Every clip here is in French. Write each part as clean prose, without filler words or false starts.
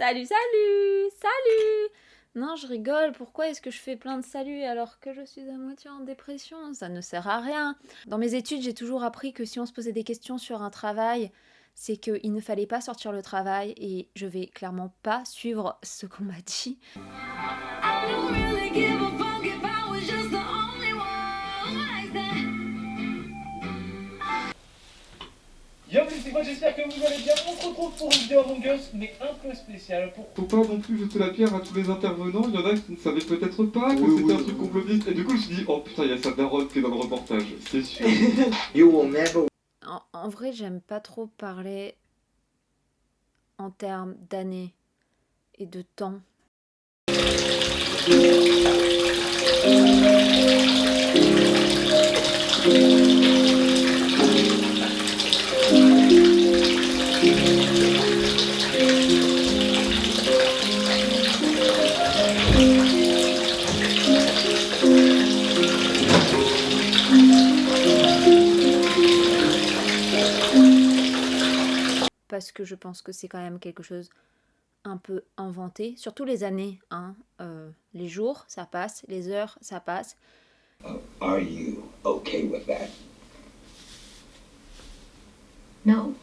Salut, salut, salut. Non, je rigole, pourquoi est-ce que je fais plein de saluts alors que je suis à moitié en dépression? Ça ne sert à rien. Dans mes études, j'ai toujours appris que si on se posait des questions sur un travail, c'est qu'il ne fallait pas sortir le travail et je vais clairement pas suivre ce qu'on m'a dit. Yo, c'est quoi, j'espère que vous allez bien. On se retrouve pour une vidéo Among Us, mais un peu spéciale. Faut pas non plus jeter la pierre à tous les intervenants, il y en a qui ne savaient peut-être pas que c'était un truc complotiste. Et du coup, je me suis dit, oh putain, il y a sa daronne qui est dans le reportage, c'est sûr. You will never. En vrai, j'aime pas trop parler en termes d'années et de temps. Parce que je pense que c'est quand même quelque chose un peu inventé, surtout les années, hein. Les jours, ça passe, les heures, ça passe. Are you okay with that? No.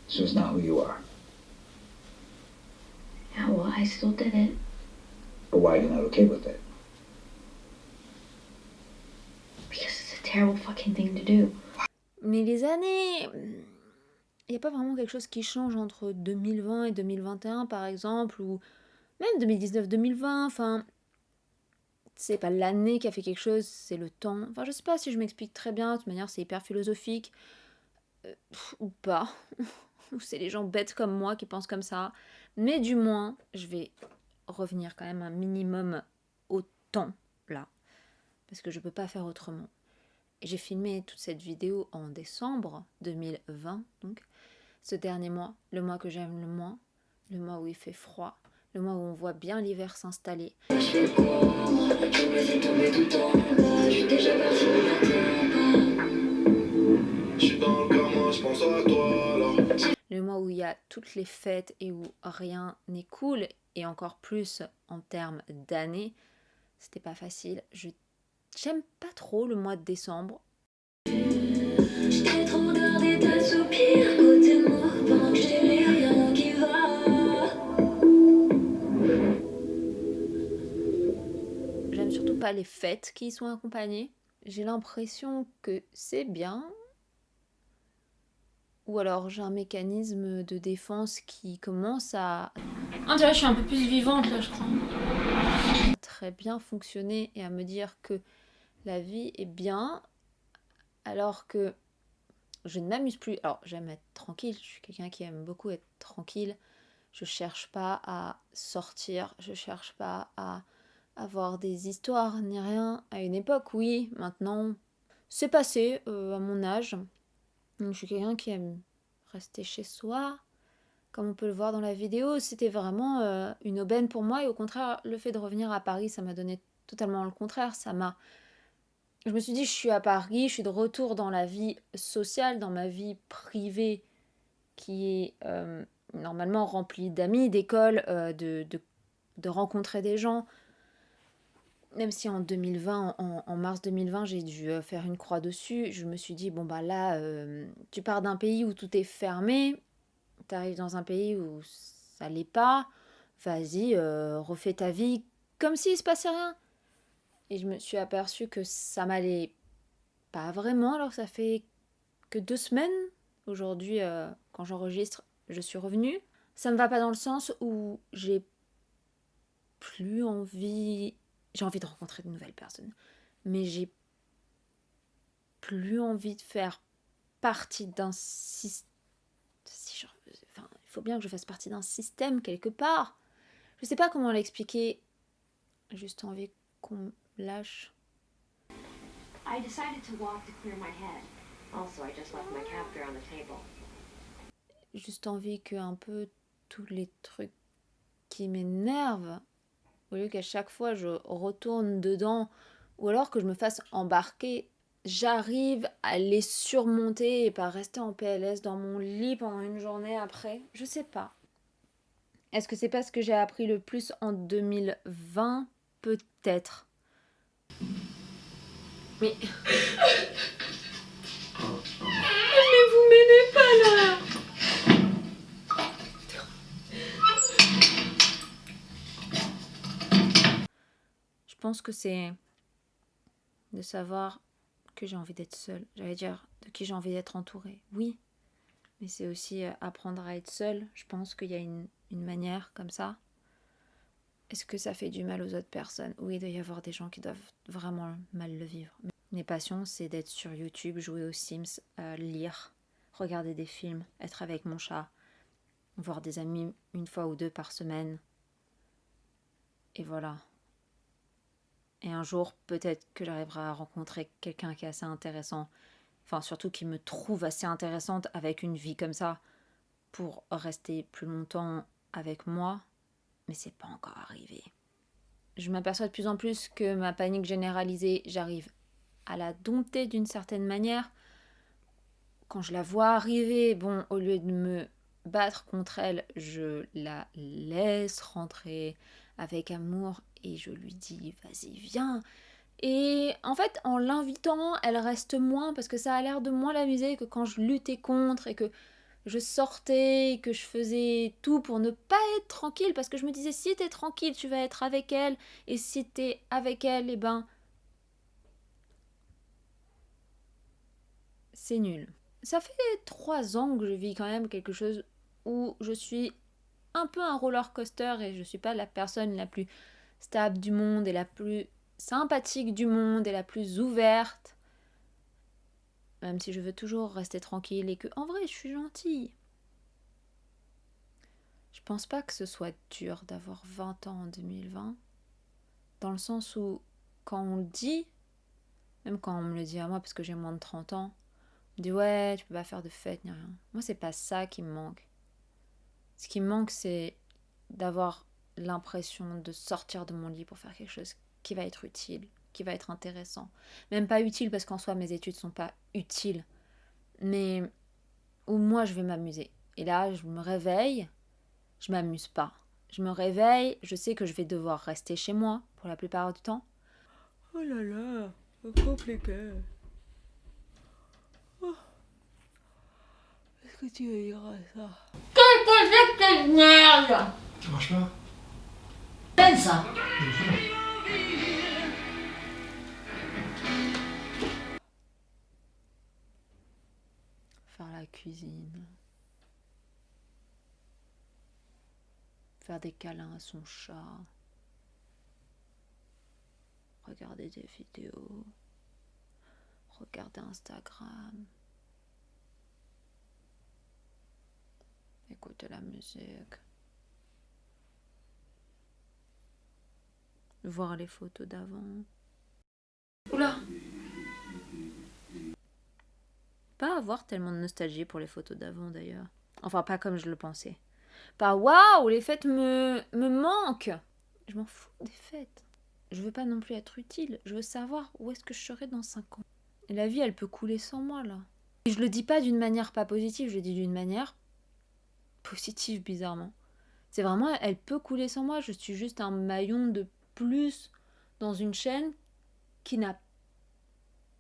So it's not who you are. Yeah, well, I still did it. But why are you not okay with it? Because it's a terrible fucking thing to do. Mais les années, il n'y a pas vraiment quelque chose qui change entre 2020 et 2021 par exemple, ou même 2019-2020, enfin, c'est pas l'année qui a fait quelque chose, c'est le temps. Enfin, je sais pas si je m'explique très bien, de toute manière c'est hyper philosophique, ou pas, ou c'est les gens bêtes comme moi qui pensent comme ça, mais du moins, je vais revenir quand même un minimum au temps, là, parce que je peux pas faire autrement. Et j'ai filmé toute cette vidéo en décembre 2020, donc, ce dernier mois, le mois que j'aime le moins, le mois où il fait froid, le mois où on voit bien l'hiver s'installer. Le mois où il y a toutes les fêtes et où rien n'est cool, et encore plus en termes d'années, c'était pas facile. J'aime pas trop le mois de décembre. J't'ai trop regardé t'assoupir côté de moi pendant que je délire, y'a rien qui va. J'aime surtout pas les fêtes qui y sont accompagnées. J'ai l'impression que c'est bien, ou alors j'ai un mécanisme de défense qui commence à... On dirait que je suis un peu plus vivante là, je crois. très bien fonctionner et à me dire que la vie est bien, alors que je ne m'amuse plus. Alors j'aime être tranquille, je suis quelqu'un qui aime beaucoup être tranquille. Je cherche pas à sortir, je cherche pas à avoir des histoires ni rien. À une époque, oui, maintenant, c'est passé à mon âge. Donc, je suis quelqu'un qui aime rester chez soi. Comme on peut le voir dans la vidéo, c'était vraiment une aubaine pour moi. Et au contraire, le fait de revenir à Paris, ça m'a donné totalement le contraire. Je me suis dit, je suis à Paris, je suis de retour dans la vie sociale, dans ma vie privée, qui est normalement remplie d'amis, d'école, de rencontrer des gens. Même si en 2020, en mars 2020, j'ai dû faire une croix dessus, je me suis dit, bon bah là, tu pars d'un pays où tout est fermé, tu arrives dans un pays où ça l'est pas, vas-y, refais ta vie comme s'il se passait rien. Et je me suis aperçue que ça m'allait pas vraiment, alors ça fait que 2 semaines. Aujourd'hui, quand j'enregistre, je suis revenue. Ça me va pas dans le sens où j'ai envie de rencontrer de nouvelles personnes, mais j'ai plus envie de faire partie d'un système. Enfin, il faut bien que je fasse partie d'un système quelque part. Je sais pas comment l'expliquer. Juste envie qu'on me lâche. I decided to walk to clear my head. Also, I just left my captor on the table. Juste envie que un peu tous les trucs qui m'énervent, au lieu qu'à chaque fois je retourne dedans, ou alors que je me fasse embarquer, j'arrive à les surmonter et pas rester en PLS dans mon lit pendant une journée après. Je sais pas. Est-ce que c'est pas ce que j'ai appris le plus en 2020? Peut-être. Mais... Mais vous m'aimez pas là! Je pense que c'est de savoir que j'ai envie d'être seule. J'allais dire de qui j'ai envie d'être entourée. Oui, mais c'est aussi apprendre à être seule. Je pense qu'il y a une manière comme ça. Est-ce que ça fait du mal aux autres personnes? Oui, il doit y avoir des gens qui doivent vraiment mal le vivre. Mes passions, c'est d'être sur YouTube, jouer aux Sims, lire, regarder des films, être avec mon chat, voir des amis 1 fois ou 2 par semaine. Et voilà. Et un jour, peut-être que j'arriverai à rencontrer quelqu'un qui est assez intéressant. Enfin, surtout qui me trouve assez intéressante avec une vie comme ça pour rester plus longtemps avec moi. Mais c'est pas encore arrivé. Je m'aperçois de plus en plus que ma panique généralisée, j'arrive à la dompter d'une certaine manière. Quand je la vois arriver, bon, au lieu de me battre contre elle, je la laisse rentrer avec amour et je lui dis vas-y viens. Et en fait en l'invitant elle reste moins parce que ça a l'air de moins l'amuser que quand je luttais contre et que je sortais, que je faisais tout pour ne pas être tranquille parce que je me disais si t'es tranquille tu vas être avec elle et si t'es avec elle eh ben c'est nul. Ça fait 3 ans que je vis quand même quelque chose où je suis un peu un roller coaster et je suis pas la personne la plus stable du monde et la plus sympathique du monde et la plus ouverte. Même si je veux toujours rester tranquille et que en vrai je suis gentille. Je pense pas que ce soit dur d'avoir 20 ans en 2020. Dans le sens où quand on le dit, même quand on me le dit à moi parce que j'ai moins de 30 ans, on me dit ouais tu peux pas faire de fête ni rien. Moi c'est pas ça qui me manque. Ce qui me manque c'est d'avoir l'impression de sortir de mon lit pour faire quelque chose qui va être utile, qui va être intéressant. Même pas utile parce qu'en soi mes études sont pas utiles, mais où moi je vais m'amuser. Et là je me réveille, je m'amuse pas. Je me réveille, je sais que je vais devoir rester chez moi pour la plupart du temps. Oh là là, c'est compliqué. Oh. Est-ce que tu veux dire ça? Qu'est-ce que c'est que cette merde? Ça marche pas? C'est ça. Faire la cuisine. Faire des câlins à son chat. Regarder des vidéos. Regarder Instagram. Écouter la musique. Voir les photos d'avant. Oula! Pas avoir tellement de nostalgie pour les photos d'avant d'ailleurs. Enfin, pas comme je le pensais. Pas waouh, les fêtes me manquent! Je m'en fous des fêtes. Je veux pas non plus être utile. Je veux savoir où est-ce que je serai dans 5 ans. Et la vie, elle peut couler sans moi là. Et je le dis pas d'une manière pas positive, je le dis d'une manière positive bizarrement. C'est vraiment, elle peut couler sans moi. Je suis juste un maillon de plus dans une chaîne qui n'a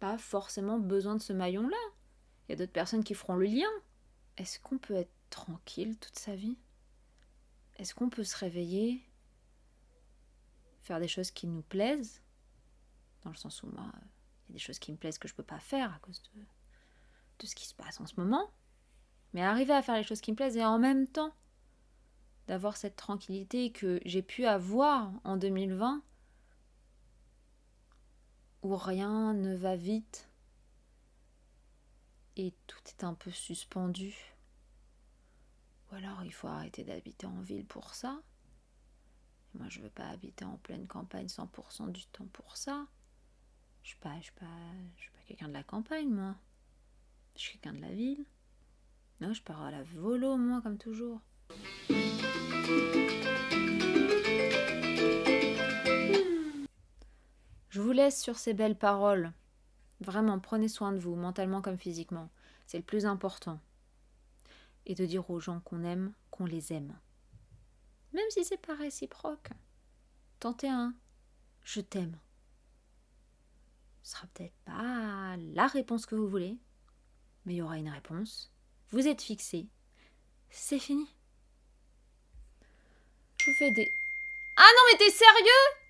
pas forcément besoin de ce maillon-là. Il y a d'autres personnes qui feront le lien. Est-ce qu'on peut être tranquille toute sa vie? Est-ce qu'on peut se réveiller, faire des choses qui nous plaisent? Dans le sens où moi, il y a des choses qui me plaisent que je peux pas faire à cause de ce qui se passe en ce moment. Mais arriver à faire les choses qui me plaisent et en même temps d'avoir cette tranquillité que j'ai pu avoir en 2020 où rien ne va vite et tout est un peu suspendu. Ou alors il faut arrêter d'habiter en ville pour ça. Et moi je veux pas habiter en pleine campagne 100% du temps pour ça. Je suis pas quelqu'un de la campagne moi. Je suis quelqu'un de la ville. Non, je pars à la volo moi comme toujours. Je vous laisse sur ces belles paroles. Vraiment, prenez soin de vous, mentalement comme physiquement. C'est le plus important. Et de dire aux gens qu'on aime, qu'on les aime. Même si c'est pas réciproque. Tentez un « je t'aime ». Ce sera peut-être pas la réponse que vous voulez, mais il y aura une réponse. Vous êtes fixé. C'est fini. Je vous fais des... Ah non mais t'es sérieux ?